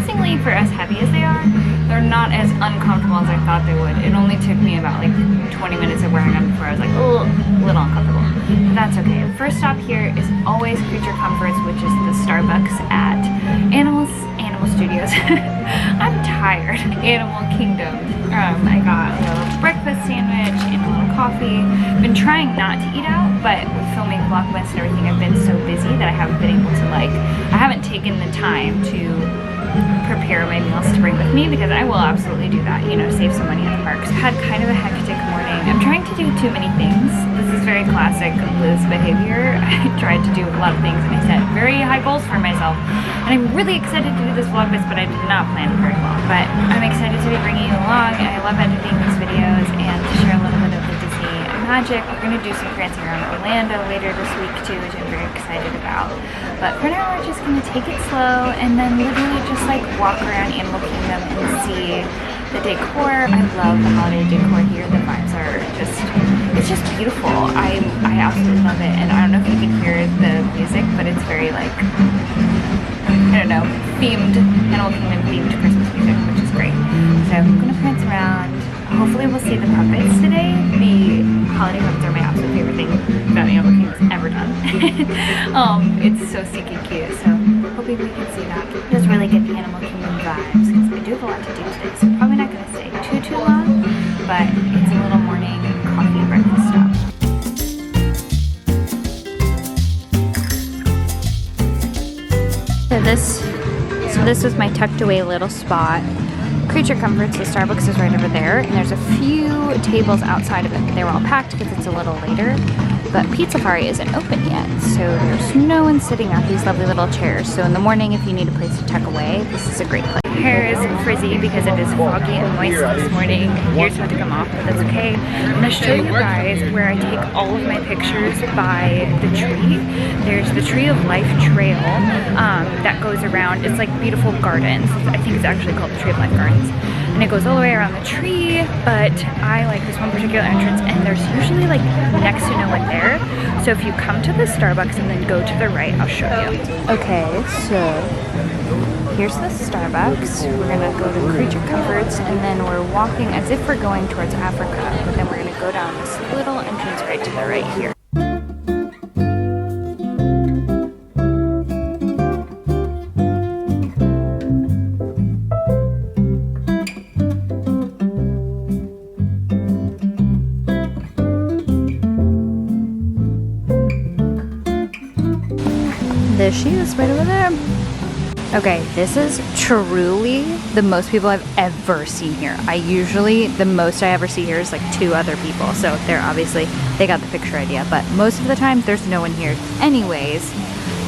surprisingly, for as heavy as they are, they're not as uncomfortable as I thought they would. It only took me about like 20 minutes of wearing them before I was like, oh, a little uncomfortable. But that's okay. First stop here is always Creature Comforts, which is the Starbucks at Animal Studios. I'm tired. Animal Kingdom. I got a little breakfast sandwich and a little coffee. Been trying not to eat out, but with filming Vlogmas and everything, I've been so busy that I haven't been able to I haven't taken the time to prepare my meals to bring with me, because I will absolutely do that, you know, save some money at the parks. Had kind of a hectic morning. I'm trying to do too many things. This is very classic Liz behavior. I tried to do a lot of things and I set very high goals for myself. And I'm really excited to do this Vlogmas, but I did not plan it very well. But I'm excited to be bringing you along. I love editing these videos and to share a little bit of the Disney magic. We're going to do some prancing around Orlando later this week too, which I'm very excited about. But for now, we're just going to take it slow and then literally just like walk around Animal Kingdom and see the decor. I love the holiday decor here. The vibes are just, it's just beautiful. I absolutely love it. And I don't know if you can hear the music, but it's very like, I don't know, themed, Animal Kingdom themed Christmas music, which is great. So I'm going to prance around. Hopefully we'll see the puppets today. The holiday puppets are my absolute favorite thing that Animal Kingdom's ever done. It's so stinking cute, so hoping we can see that. Just really get the Animal Kingdom vibes, because I do have a lot to do today, so I'm probably not going to stay too long, but it's a little morning coffee breakfast stop. So this was my tucked away little spot. Creature Comforts, the Starbucks is right over there, and there's a few tables outside of it. They were all packed because it's a little later, but Pizza Safari isn't open yet, so there's no one sitting at these lovely little chairs. So in the morning, if you need a place to tuck away, this is a great place. Hair is frizzy because it is foggy and moist this morning. Ears had to come off, but that's okay. I'm going to show you guys where I take all of my pictures by the tree. There's the Tree of Life Trail that goes around. It's like beautiful gardens. I think it's actually called the Tree of Life Gardens. And it goes all the way around the tree, but I like this one particular entrance, and there's usually like next to no one there. So if you come to the Starbucks and then go to the right, I'll show you. Okay, so here's the Starbucks. We're gonna go to Creature Comforts, and then we're walking as if we're going towards Africa, but then we're gonna go down this little entrance right to the right here. There she is, right over there. Okay, this is truly the most people I've ever seen here. The most I ever see here is like 2 other people. So they're obviously, they got the picture idea, but most of the time there's no one here. Anyways,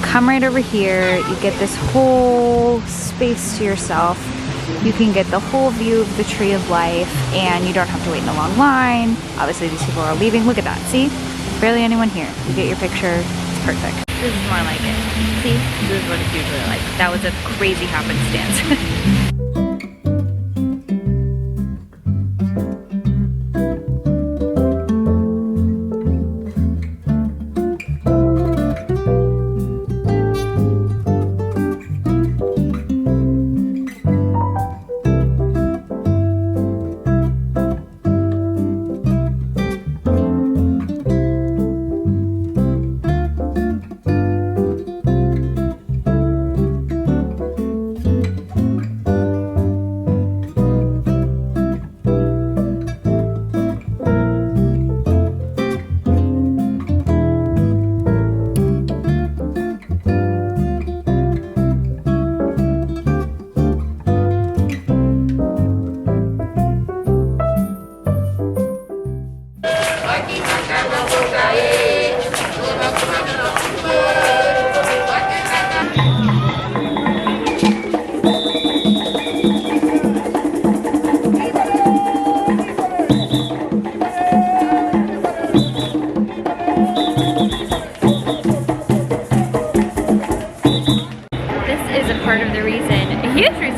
come right over here. You get this whole space to yourself. You can get the whole view of the Tree of Life, and you don't have to wait in a long line. Obviously these people are leaving. Look at that, see? Barely anyone here. You get your picture, it's perfect. This is more like it. See? This is what it's usually like. That was a crazy happenstance.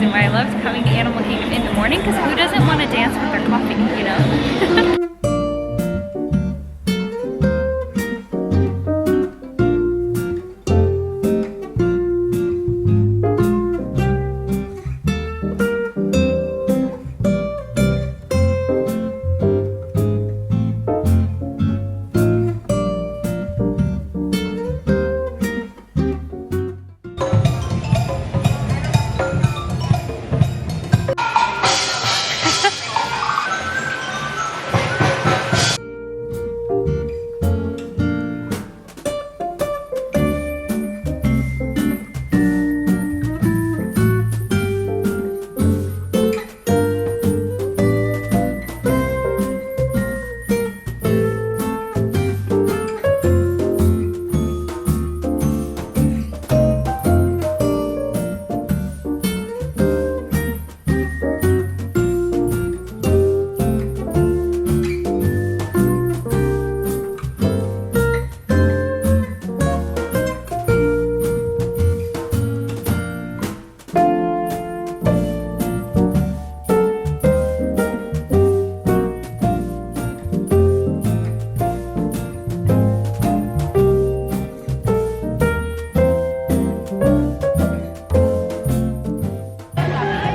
Why I loved coming to Animal Kingdom in the morning, because who doesn't want to dance with their coffee, you know?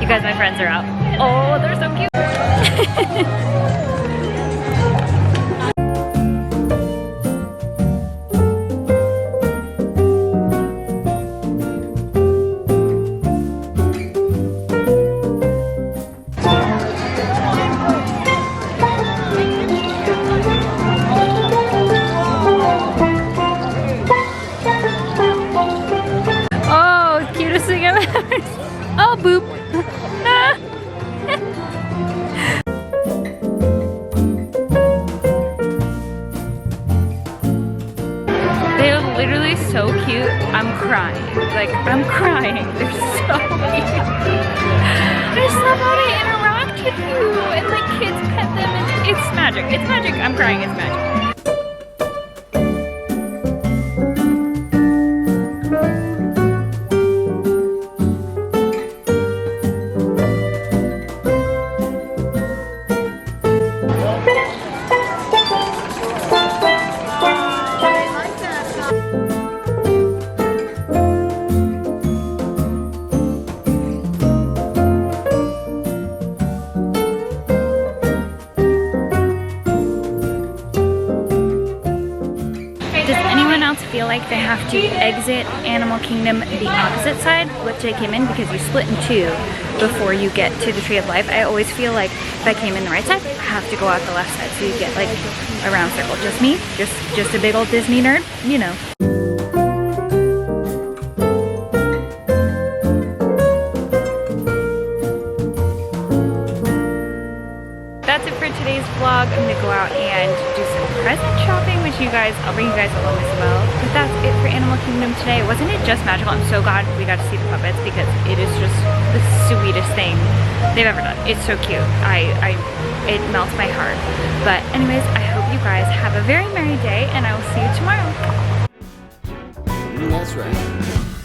because my friends are out. Oh, they're so cute. Oh, cutest thing I've ever seen. Oh, boop. They're literally so cute. I'm crying. Like, I'm crying. They're so cute. I just love how they interact with you and like kids pet them and it's magic. It's magic. I'm crying. It's magic. Feel like they have to exit Animal Kingdom the opposite side, which I came in because you split in two before you get to the Tree of Life. I always feel like if I came in the right side, I have to go out the left side so you get like a round circle. Just me, just a big old Disney nerd, you know. That's it for today's vlog. I'm gonna go out and do some present shopping, which I'll bring you guys along as well. But that's it for Animal Kingdom today. Wasn't it just magical? I'm so glad we got to see the puppets because it is just the sweetest thing they've ever done. It's so cute. It melts my heart. But anyways, I hope you guys have a very merry day and I will see you tomorrow. That's right.